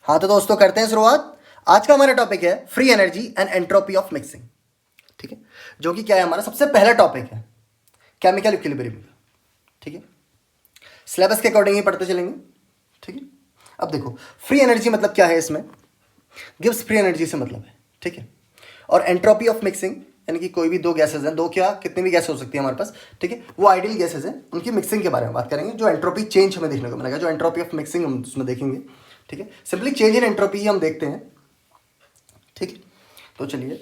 हाँ तो दोस्तों करते हैं शुरुआत। आज का हमारा टॉपिक है free energy and entropy of mixing. ठीक है, जो कि क्या है, हमारा सबसे पहला टॉपिक है केमिकल इक्विलिब्रियम का। ठीक है, सिलेबस के अकॉर्डिंग ही पढ़ते चलेंगे। ठीक है, अब देखो फ्री एनर्जी मतलब क्या है, इसमें गिव्स फ्री एनर्जी से मतलब है। ठीक है, और एंट्रोपी ऑफ मिक्सिंग यानी कि कोई भी दो गैसेज हैं, दो क्या कितनी भी गैस हो सकती है हमारे पास। ठीक है, वो आइडियल गैसेज हैं, उनकी मिक्सिंग के बारे में बात करेंगे। जो एंट्रोपी चेंज हमें देखने को मिलेगा, जो एंट्रोपी ऑफ मिक्सिंग हम उसमें देखेंगे। ठीक है, सिंपली चेंज इन एंट्रोपी ही हम देखते हैं। ठीक है, तो चलिए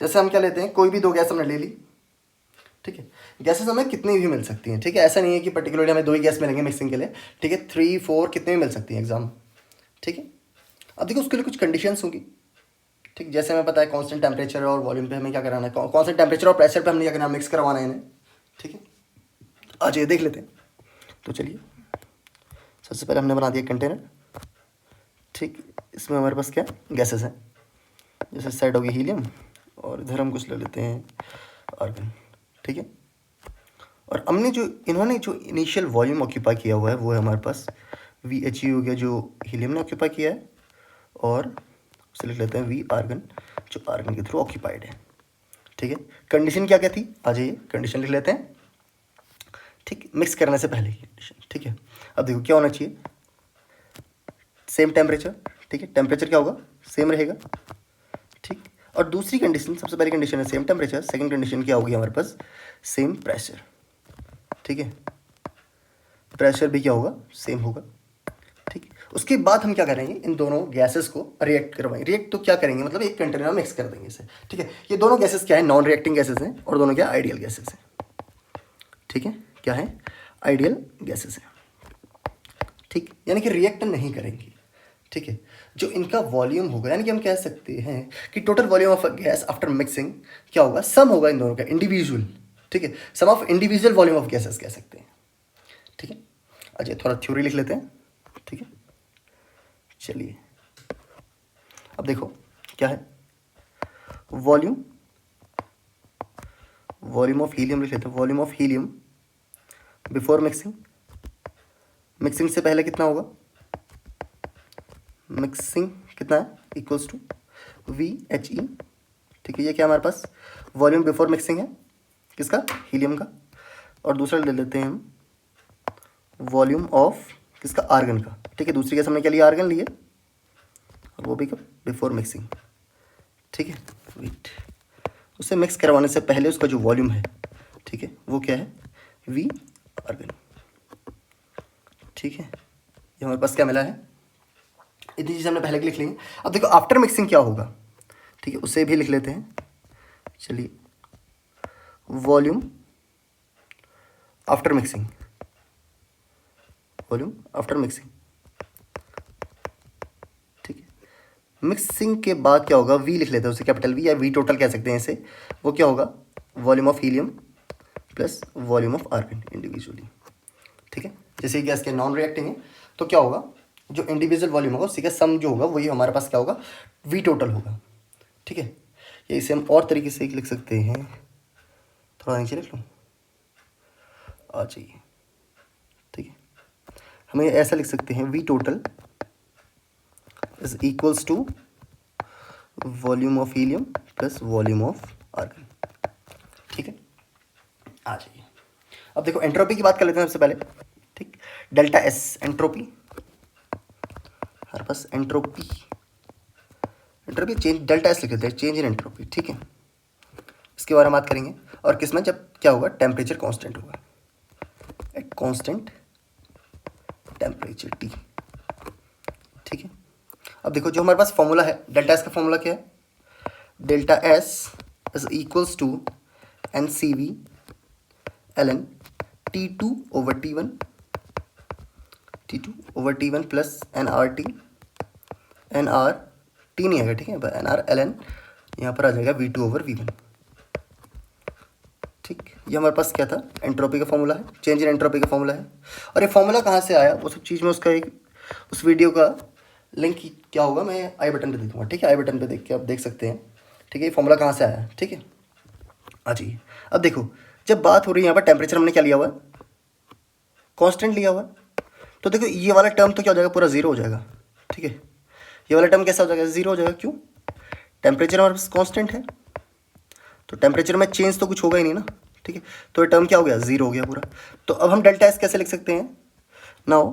जैसे हम क्या लेते हैं, कोई भी दो गैस हमने ले ली। ठीक है, गैसेस हमें कितनी भी मिल सकती हैं। ठीक है, ऐसा नहीं है कि पर्टिकुलरली हमें दो ही गैस मिलेंगे मिक्सिंग के लिए। ठीक है, 3 4 कितने भी मिल सकती हैं एग्जाम। ठीक है, अब देखो उसके लिए कुछ कंडीशंस होंगी। ठीक, जैसे हमें पता है कांस्टेंट टेम्परेचर और वॉल्यूम पे हमें क्या कराना है, कांस्टेंट टेम्परेचर और प्रेशर पे हमने क्या करना है, मिक्स करवाना है इन्हें। ठीक है, आज ये देख लेते हैं। तो चलिए सबसे पहले हमने बना दिया कंटेनर। ठीक, इसमें हमारे पास क्या गैसेस हैं, जैसे साइड होगी हीलियम और इधर हम कुछ ले लेते हैं आर्गन। ठीक है, और हमने जो इन्होंने जो इनिशियल वॉल्यूम ऑक्यूपाई किया हुआ है वो है हमारे पास वी एच ई हो गया, जो हीलियम ने ऑक्यूपाई किया है, और उसे लिख लेते हैं वी आर्गन, जो आर्गन के थ्रू ऑक्यूपाइड है। ठीक है, कंडीशन क्या क्या थी, आ जाइए कंडीशन लिख लेते हैं। ठीक, मिक्स करने से पहले की कंडीशन। ठीक है, अब देखो क्या होना चाहिए, सेम टेम्परेचर। ठीक है, टेम्परेचर क्या होगा, सेम रहेगा। ठीक, और दूसरी कंडीशन, सबसे पहली कंडीशन है सेम टेम्परेचर, सेकंड कंडीशन क्या होगी हमारे पास, सेम प्रेशर। ठीक है, प्रेशर भी क्या होगा, सेम होगा। ठीक, उसके बाद हम क्या करेंगे, इन दोनों गैसेस को रिएक्ट करवाएंगे। रिएक्ट तो क्या करेंगे, मतलब एक कंटेनर में मिक्स कर देंगे इसे। ठीक है, ये दोनों गैसेस क्या है, नॉन रिएक्टिंग गैसेस हैं, और दोनों क्या आइडियल गैसेस हैं। ठीक है, क्या है, आइडियल गैसेस हैं। ठीक, यानी कि रिएक्ट नहीं करेंगी। ठीक है, जो इनका वॉल्यूम होगा, यानी कि हम कह सकते हैं कि total volume of gas after mixing क्या होगा, सम होगा इन दोनों का इंडिविजुअल। ठीक है, sum of individual volume of gases कह सकते हैं। ठीक है, अच्छा थोड़ा थ्योरी लिख लेते हैं। ठीक है, चलिए अब देखो क्या है, वॉल्यूम वॉल्यूम ऑफ हीलियम लिख लेते हैं। Volume of helium before mixing, mixing से पहले कितना होगा, मिक्सिंग कितना है, equals to V H E. ठीक है, ये क्या हमारे पास वॉल्यूम बिफोर मिक्सिंग है, किसका, हीलियम का। और दूसरा ले लेते हैं हम वॉल्यूम ऑफ किसका, आर्गन का। ठीक है, दूसरी गैस हमने क्या लिया, आर्गन लिए, और वो भी कब, बिफोर मिक्सिंग। ठीक है, वेट, उसे मिक्स करवाने से पहले उसका जो वॉल्यूम है, ठीक है, वो क्या है, वी आर्गन। ठीक है, ये हमारे पास क्या मिला है, इतनी चीज़ हमने पहले की लिख लेंगे। अब देखो आफ्टर मिक्सिंग क्या होगा, ठीक है, उसे भी लिख लेते हैं। चलिए, volume after mixing, volume after mixing. ठीक है, मिक्सिंग के बाद क्या होगा, वी लिख लेते हैं, उसे कैपिटल वी या वी टोटल कह सकते हैं इसे। वो क्या होगा, volume of helium plus volume of argon individually. ठीक है, जैसे गैस के नॉन रिएक्टिंग है, तो क्या होगा, जो इंडिविजुअल वॉल्यूम होगा उसी का सम जो होगा वही हमारे पास क्या होगा, वी टोटल होगा। ठीक है, ये इसे हम और तरीके से लिख सकते हैं, थोड़ा नीचे लिख लो, आ जाइए। ठीक है, हमें ऐसा लिख सकते हैं, V total is equals to volume of helium plus volume of argon. ठीक है, आ जाइए। अब देखो एंट्रोपी की बात कर लेते हैं सबसे पहले। ठीक, डेल्टा एस एंट्रोपी, हमारे पास entropy entropy change, delta S लिख लेते हैं, चेंज इन एंट्रोपी। ठीक है, इसके बारे में बात करेंगे, और किस में, जब क्या होगा, टेम्परेचर कांस्टेंट होगा, एट कांस्टेंट टेम्परेचर टी। ठीक है, अब देखो जो हमारे पास फॉर्मूला है, डेल्टा एस का फॉर्मूला क्या है, delta S is equals to N C V L N T two over T one, T two over T one plus N R T, N R T नहीं आएगा, ठीक है, N R L N यहाँ पर आ जाएगा V two over V one. ठीक, ये हमारे पास क्या था, एंट्रोपी का फॉर्मूला है, चेंज इन एंट्रोपी का फॉर्मूला है। और ये फॉर्मूला कहाँ से आया, वो सब चीज़ में उसका एक, उस वीडियो का लिंक क्या होगा, मैं आई बटन पे दे दूँगा। ठीक है, आई बटन पे देख के आप देख सकते हैं। ठीक है, ये फॉर्मूला कहाँ से आया, ठीक है, आ जाइए। अब देखो जब बात हो रही है यहाँ पर, टेम्परेचर हमने क्या लिया हुआ है, कॉन्स्टेंट लिया हुआ है, तो देखो ये वाला टर्म तो क्या हो जाएगा, पूरा ज़ीरो हो जाएगा। ठीक है, ये वाला टर्म कैसा हो जाएगा, जीरो हो जाएगा। क्यों, टेम्परेचर हमारे पास कॉन्स्टेंट है, तो टेम्परेचर में चेंज तो कुछ होगा ही नहीं ना, ठीक है। तो ये टर्म क्या हो गया, जीरो हो गया पूरा। तो अब हम डेल्टा एस कैसे लिख सकते हैं, now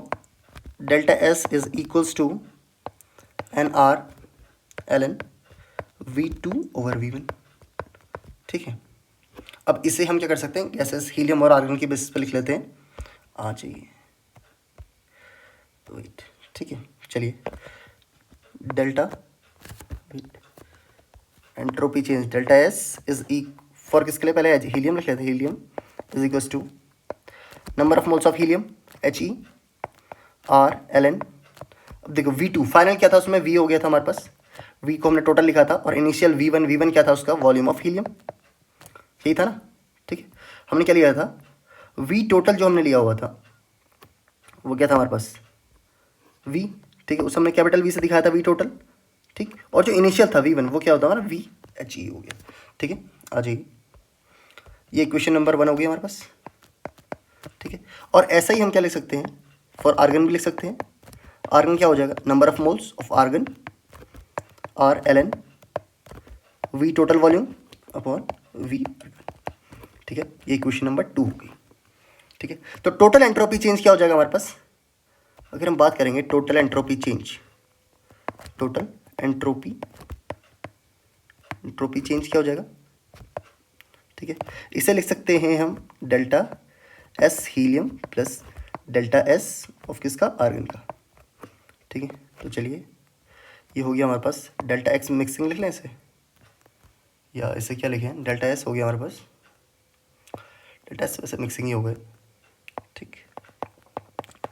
delta S is equals to N R L N V2/V1, ठीक है। अब इसे हम क्या कर सकते हैं, गैसेस हीलियम और आर्गन की बेसिस पे लिख लेते हैं, आ जाइए वेट, ठीक है। चलिए delta entropy change delta S is for किसके लिए, पहले हीलियम लिख लेते हैं, helium is equals to number of moles of helium HE/RlN। अब देखो V2 फाइनल क्या था उसमें, V हो गया था हमारे पास, V को हमने टोटल लिखा था, और इनिशियल V1 क्या था उसका, वॉल्यूम ऑफ हीलियम, यही था ना, ठीक है। हमने क्या लिया था, V टोटल जो हमने लिया हुआ था वो क्या था हमारे पास, V, ठीक है। उस हमने कैपिटल V से दिखाया था V टोटल, ठीक। और जो इनिशियल था V1 वो क्या होता है हमारा, VHE हो गया, ठीक है। आ जाइए, ये इक्वेशन नंबर 1 हो गई हमारे पास, ठीक है। और ऐसा ही हम क्या लिख सकते हैं, फॉर आर्गन भी लिख सकते हैं। आर्गन क्या हो जाएगा, number of moles of argon RlN V total volume upon V argon, ठीक है। ये इक्वेशन नंबर 2 हो गई, ठीक है। तो टोटल एंट्रोपी चेंज क्या हो जाएगा हमारे पास, अगर हम बात करेंगे total entropy change, total entropy change क्या हो जाएगा, ठीक है। इसे लिख सकते हैं हम delta S helium plus delta S of किसका, आर्गन का, ठीक है। तो चलिए ये हो गया हमारे पास, डेल्टा एक्स मिक्सिंग लिख लें इसे, या इसे क्या लिखें, डेल्टा एस हो गया हमारे पास, डेल्टा एस वैसे मिक्सिंग ही हो गए, ठीक।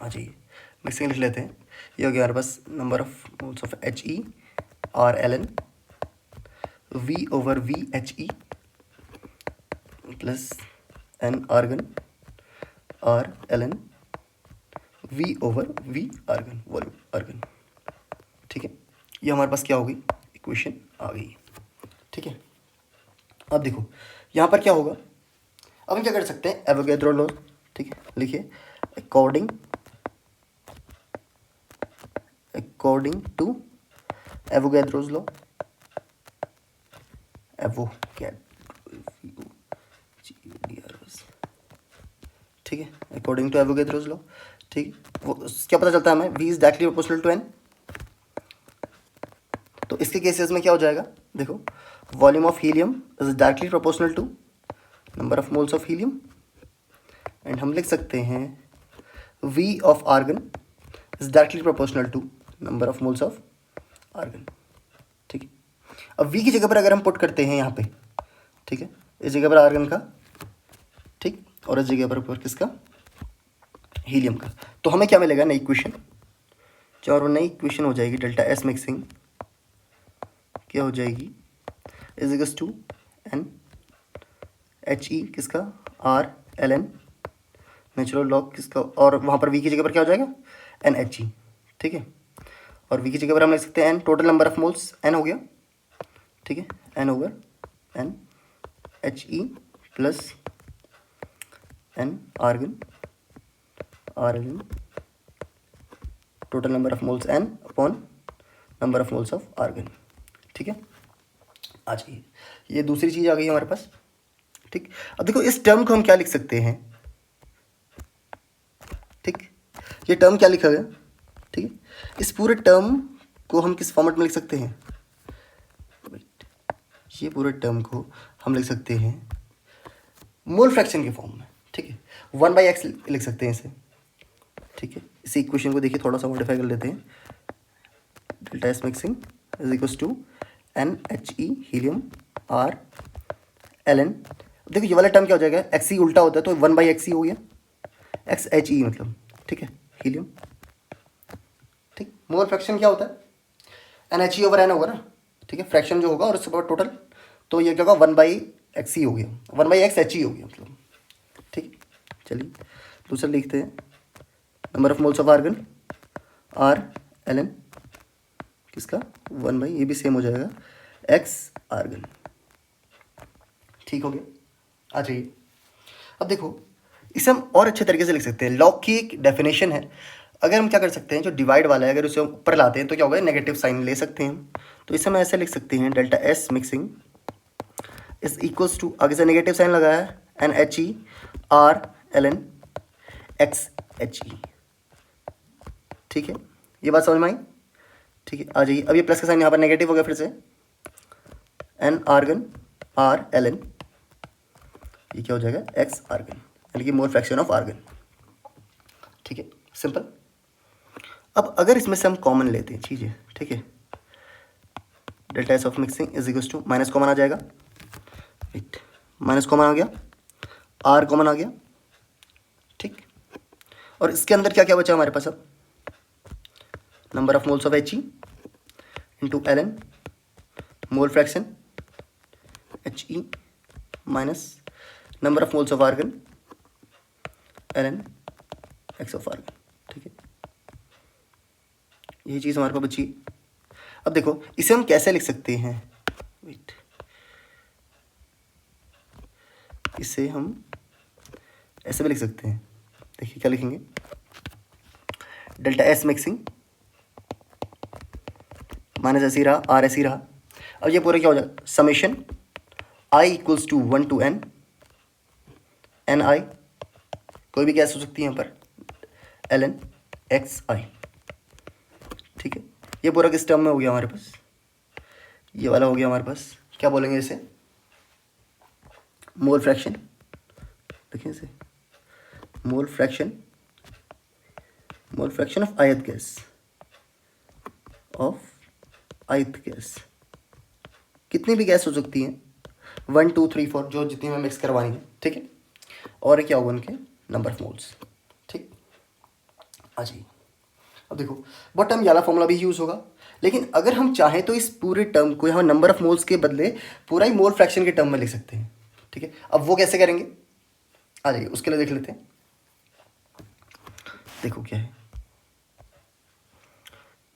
आ जाइए मिक्सिंग लिख लेते हैं, ये हो गया हमारे पास number of moles of HE/RlN V/VHE plus N argon RlN V/V argon volume argon, ठीक है। ये हमारे पास क्या होगी, इक्वेशन आ गई, ठीक है। अब देखो यहाँ पर क्या होगा, अब हम क्या कर सकते हैं, एवोगैड्रो लॉ, ठीक है। लिखिए अकॉर्डिंग टू एवोगैड्रोस लॉ, ठीक है, अकॉर्डिंग टू एवोगैड्रोस लॉ, ठीक है। वो क्या पता चलता है हमें, V is directly proportional to N। तो इसके केसेस में क्या हो जाएगा, देखो volume of helium is directly proportional to number of moles of helium, and हम लिख सकते हैं V of argon is directly proportional to number of moles of argon, ठीक है। अब V की जगह पर अगर हम पुट करते हैं यहाँ पे, ठीक है, इस जगह पर आर्गन का, ठीक, और इस जगह पर किसका, हीलियम का, तो हमें क्या मिलेगा, नई इक्वेशन, और नई इक्वेशन हो जाएगी डेल्टा एस मिक्सिंग क्या हो जाएगी, is equals to N HE किसका, RlN नेचुरल लॉग किसका, और वहाँ पर V की जगह पर क्या हो जाएगा, NHE, ठीक है। और V की जगह पर हम लिख सकते हैं N, total number of moles N हो गया, ठीक है, N/N HE plus N argon RlN total number of moles N upon number of moles of argon, ठीक है। आ जाइए, ये दूसरी चीज़ आ गई हमारे पास, ठीक। अब देखो इस टर्म को हम क्या लिख सकते हैं, ठीक, ये टर्म क्या लिखा गया, ठीक है। इस पूरे टर्म को हम किस फॉर्मेट में लिख सकते हैं, ये पूरे टर्म को हम लिख सकते हैं मोल फ्रैक्शन के फॉर्म में, ठीक है। 1/x लिख सकते हैं इसे, ठीक है। इसी इक्वेशन को देखिए थोड़ा सा मॉडिफाई कर लेते हैं, delta S mixing is equals to NHE helium RlN। देखो ये वाला टर्म क्या हो जाएगा, XE उल्टा होता है तो 1/XE हो गया, XHE मतलब, ठीक है, हीलियम, ठीक। मोल फ्रैक्शन क्या होता है, NHE/N होगा ना, ठीक है, फ्रैक्शन जो होगा और उसके बाद टोटल, तो ये क्या होगा 1/XE हो गया, 1/XHE हो गया मतलब, ठीक। चलिए दूसरा लिखते हैं, number of moles of argon RlN किसका 1/, ये भी सेम हो जाएगा X आर्गन, ठीक हो गया। आ जाइए अब देखो इसे हम और अच्छे तरीके से लिख सकते हैं, लॉग की एक डेफिनेशन है, अगर हम क्या कर सकते हैं, जो डिवाइड वाला है अगर उसे ऊपर लाते हैं तो क्या होगा, नेगेटिव साइन ले सकते हैं। तो इसे हम ऐसे लिख सकते हैं, delta S mixing is equals to, आगे से नेगेटिव साइन लगा है, N H E R L N X H E. ठीक है, ये बात समझ में आई? ठीक है, आ जाइए। अब ये प्लस का साइन यहाँ पर नेगेटिव हो गया फिर से, N argon R L N, ये क्या हो जाएगा, एक्स आर्गन, यानी कि मोल फ्रैक्शन ऑफ आर्गन। ठीक है, सिंपल। अब अगर इसमें से हम कॉमन लेते हैं चीज़ें, ठीक है, delta S of mixing is equal to, minus common आ जाएगा, राइट, माइनस कॉमन आ गया, आर कॉमन आ गया, ठीक। और इसके अंदर क्या क्या बचा हमारे पास अब, number of moles of H E into L N mole fraction H E minus number of moles of argon L N X of argon. ठीक है, यही चीज़ हमारे पास बची। अब देखो इसे हम कैसे लिख सकते हैं, वेट, इसे हम ऐसे भी लिख सकते हैं। देखिए क्या लिखेंगे, डेल्टा एस मिक्सिंग माइनस ऐसे ही रहा, आर ऐसे ही रहा। अब ये पूरा क्या हो जाएगा, summation I equals to 1 to n, N I कोई भी गैस हो सकती है यहाँ पर, एल एन एक्स आई। ठीक है, ये पूरा किस टर्म में हो गया हमारे पास, ये वाला हो गया हमारे पास, क्या बोलेंगे इसे, मोल फ्रैक्शन। देखिए इसे मोल फ्रैक्शन ऑफ आयत गैस, कितनी भी गैस हो सकती हैं, 1 2 3 4 जो जितनी हमें मिक्स करवानी है। ठीक है, और क्या होगा उनके नंबर ऑफ मोल्स। ठीक, आ जाइए। अब देखो वो टर्म वाला फॉर्मूला भी यूज़ होगा, लेकिन अगर हम चाहें तो इस पूरे टर्म को यहाँ नंबर ऑफ मोल्स के बदले पूरा ही मोल फ्रैक्शन के टर्म में लिख सकते हैं। ठीक है, अब वो कैसे करेंगे, आ जाइए उसके लिए देख लेते हैं। देखो क्या है,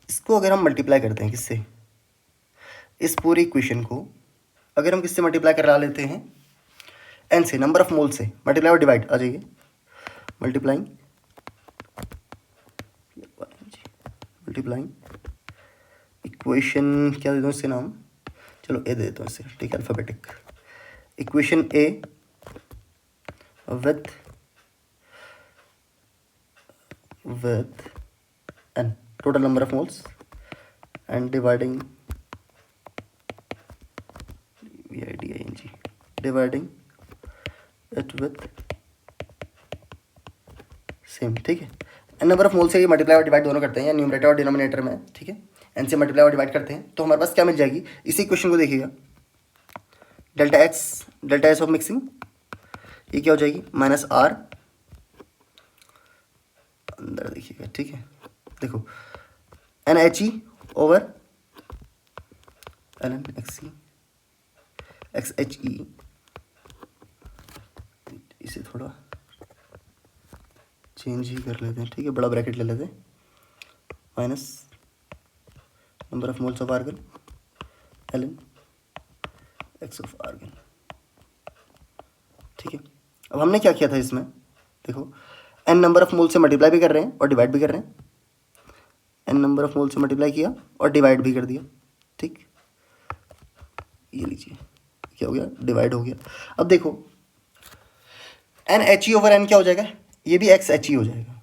इसको अगर हम मल्टीप्लाई करते हैं किससे, इस पूरी इक्वेशन को अगर हम किससे मल्टीप्लाई करा लेते हैं, एन से, नंबर ऑफ मोल से, मल्टीप्लाई और डिवाइड, आ जाइए मल्टीप्लाइंग इक्वेशन, क्या दे दूँ इससे नाम, चलो ए दे देता हूँ इससे, ठीक है, alphabetic equation A with an total number of moles and dividing dividing it with same. ठीक है, एन नंबर ऑफ मोल से मल्टीप्लाई और डिवाइड दोनों करते हैं, या न्यूमरेटर और डिनोमिनेटर में। ठीक है, एन से मल्टीप्लाई और डिवाइड करते हैं तो हमारे पास क्या मिल जाएगी, इसी इक्वेशन को देखिएगा, डेल्टा एस ऑफ मिक्सिंग, ये क्या हो जाएगी, माइनस आर, अंदर देखिएगा। ठीक है, देखो N H E over L N X H E, इसे थोड़ा चेंज ही कर लेते हैं। ठीक है, बड़ा ब्रैकेट ले लेते हैं, minus number of moles of argon L N X of argon. ठीक है, अब हमने क्या किया था इसमें, देखो एन नंबर ऑफ मोल से मल्टीप्लाई भी कर रहे हैं और डिवाइड भी कर रहे हैं, एन नंबर ऑफ मोल से मल्टीप्लाई किया और डिवाइड भी कर दिया। ठीक, ये लीजिए क्या हो गया, डिवाइड हो गया। अब देखो N H E over N क्या हो जाएगा, ये भी एक्स एच ई हो जाएगा।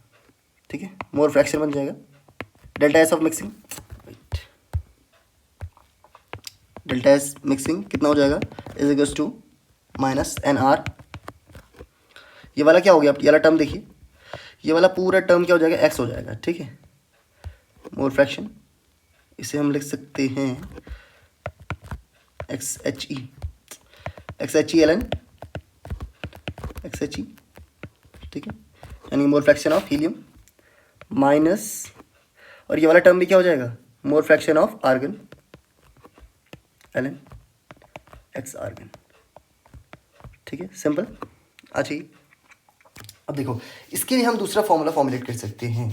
ठीक है, मोल फ्रैक्शन बन जाएगा, delta S of mixing, delta S mixing कितना हो जाएगा, is equals to minus N R, ये वाला क्या हो गया, ये वाला टर्म देखिए, ये वाला पूरा टर्म क्या हो जाएगा, एक्स हो जाएगा। ठीक है, मोल फ्रैक्शन, इसे हम लिख सकते हैं X H E L N X H E. ठीक है, यानी mole fraction of helium minus, और ये वाला टर्म भी क्या हो जाएगा, mole fraction of argon L N X argon. ठीक है, सिंपल। अच्छा, अब देखो इसके लिए हम दूसरा फॉर्मूला फॉर्मुलेट कर सकते हैं,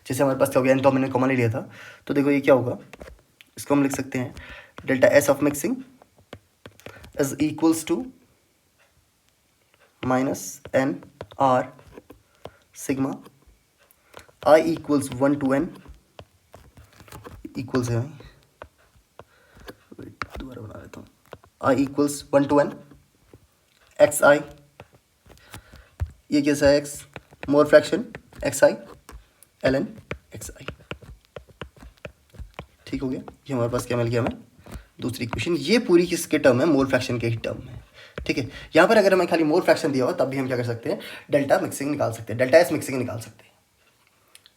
जैसे हमारे पास क्या हो गया, एन तो हमने कॉमन ले लिया था, तो देखो ये क्या होगा, इसको हम लिख सकते हैं delta S of mixing is equals to minus N R sigma I equals 1 to n equals है, दोबारा बना लेता हूँ, I equals 1 to n X I, ये कैसा है X, mole fraction X I L N X I. ठीक हो गया, ये हमारे पास क्या मिल गया हमें, दूसरी इक्वेशन। ये पूरी किसके टर्म है, मोल फ्रैक्शन के ही टर्म में। ठीक है, यहाँ पर अगर हमें खाली मोल फ्रैक्शन दिया हो तब भी हम क्या कर सकते हैं, डेल्टा मिक्सिंग निकाल सकते हैं, डेल्टा एस मिक्सिंग निकाल सकते हैं।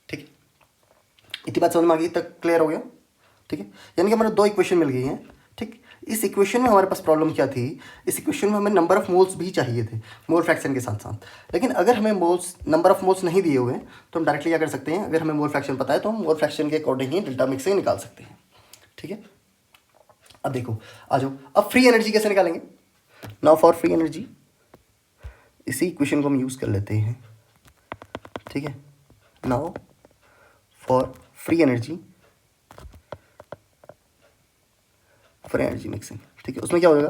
ठीक है, इतनी बात समझ में आ गई, तक क्लियर हो गया। ठीक है, यानी कि हमारे दो इक्वेशन मिल गई हैं। ठीक, इस इक्वेशन में हमारे पास प्रॉब्लम क्या थी, इस इक्वेशन में हमें नंबर ऑफ मोल्स भी चाहिए थे मोल फ्रैक्शन के साथ साथ, लेकिन अगर हमें मोल्स, नंबर ऑफ मोल्स नहीं दिए हुए हैं तो हम डायरेक्टली क्या कर सकते हैं, अगर हमें मोल फ्रैक्शन पता है तो हम मोल फ्रैक्शन के अकॉर्डिंग ही डेल्टा मिक्सिंग निकाल सकते हैं। ठीक है, अब देखो, आ जाओ, अब फ्री एनर्जी कैसे निकालेंगे। नाउ फॉर फ्री एनर्जी, इसी इक्वेशन को हम यूज़ कर लेते हैं। ठीक है, now for free energy mixing. ठीक है, उसमें क्या होगा,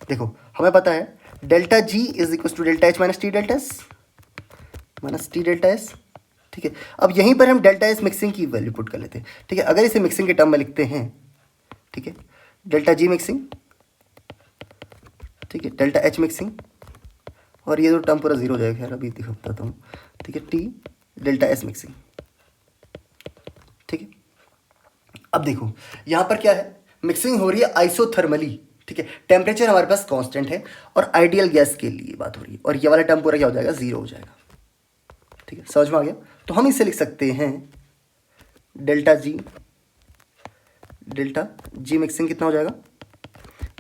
देखो हमें पता है delta G is equal to delta H minus T delta S. ठीक है, अब यहीं पर हम डेल्टा एस मिक्सिंग की वैल्यू पुट कर लेते हैं। ठीक है, अगर इसे मिक्सिंग के टर्म में लिखते हैं, ठीक है, डेल्टा जी मिक्सिंग, ठीक है, डेल्टा एच मिक्सिंग, और ये तो टर्म पूरा जीरो हो जाएगा, खैर अभी दिखाता हूँ। ठीक है, टी डेल्टा एस मिक्सिंग। ठीक है, अब देखो यहाँ पर क्या है, मिक्सिंग हो रही है आइसोथर्मली। ठीक है, टेम्परेचर हमारे पास कांस्टेंट है और आइडियल गैस के लिए बात हो रही है, और ये वाला टर्म पूरा क्या हो जाएगा, जीरो हो जाएगा। ठीक है, समझ में आ गया। तो हम इसे लिख सकते हैं डेल्टा जी मिक्सिंग कितना हो जाएगा,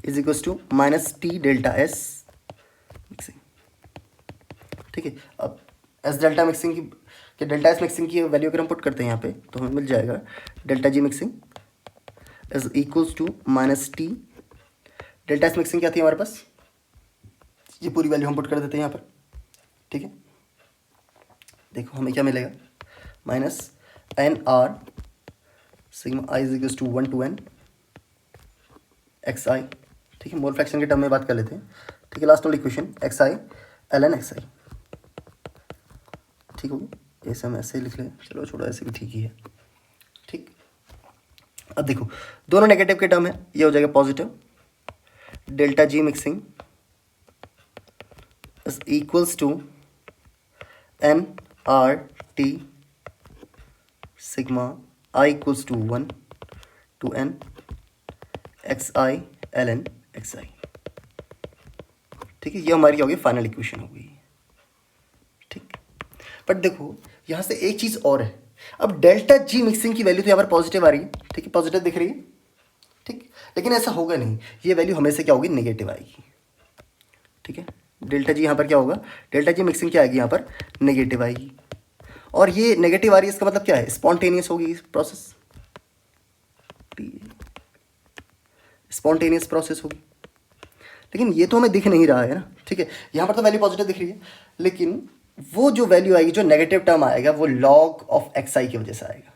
is equal to minus T delta S mixing. ठीक है, अब एस डेल्टा मिक्सिंग की डेल्टा एस मिक्सिंग की वैल्यू अगर हम पुट करते हैं यहाँ पे तो हमें मिल जाएगा delta G mixing is equals to minus T delta S mixing क्या थी हमारे पास, ये पूरी वैल्यू हम पुट कर देते हैं यहाँ पर। ठीक है, देखो हमें क्या मिलेगा, minus N R sigma I is equals to 1 to n X I. ठीक है, मोल फ्रैक्शन के टर्म में बात कर लेते हैं। ठीक है, लास्ट वाली equation X I L N X I. ठीक होगी, ऐसे हम ऐसे ही लिख लें, चलो छोड़ो ऐसे भी ठीक ही है। ठीक, अब देखो दोनों नेगेटिव के टर्म है, ये हो जाएगा positive, delta G mixing is equals to N R T sigma I equals to 1 to n X I L N X I. ठीक है, ये हमारी क्या होगी, फाइनल इक्वेशन हो गई। ठीक, बट देखो यहाँ से एक चीज़ और है, अब डेल्टा जी मिक्सिंग की वैल्यू तो यहाँ पर पॉजिटिव आ रही है। ठीक है, पॉजिटिव दिख रही है। ठीक, लेकिन ऐसा होगा नहीं, ये वैल्यू हमेशा क्या होगी, नेगेटिव आएगी। ठीक है, डेल्टा जी यहाँ पर क्या होगा, डेल्टा जी मिक्सिंग क्या आएगी यहाँ पर, नेगेटिव आएगी, और ये नेगेटिव आ रही है, इसका मतलब क्या है, स्पॉन्टेनियस होगी प्रोसेस, स्पॉन्टेनियस प्रोसेस होगी। लेकिन ये तो हमें दिख नहीं रहा है ना। ठीक है, यहाँ पर तो वैल्यू पॉजिटिव दिख रही है, लेकिन वो जो वैल्यू आएगी, जो नेगेटिव टर्म आएगा, वो लॉग ऑफ एक्स आई की वजह से आएगा।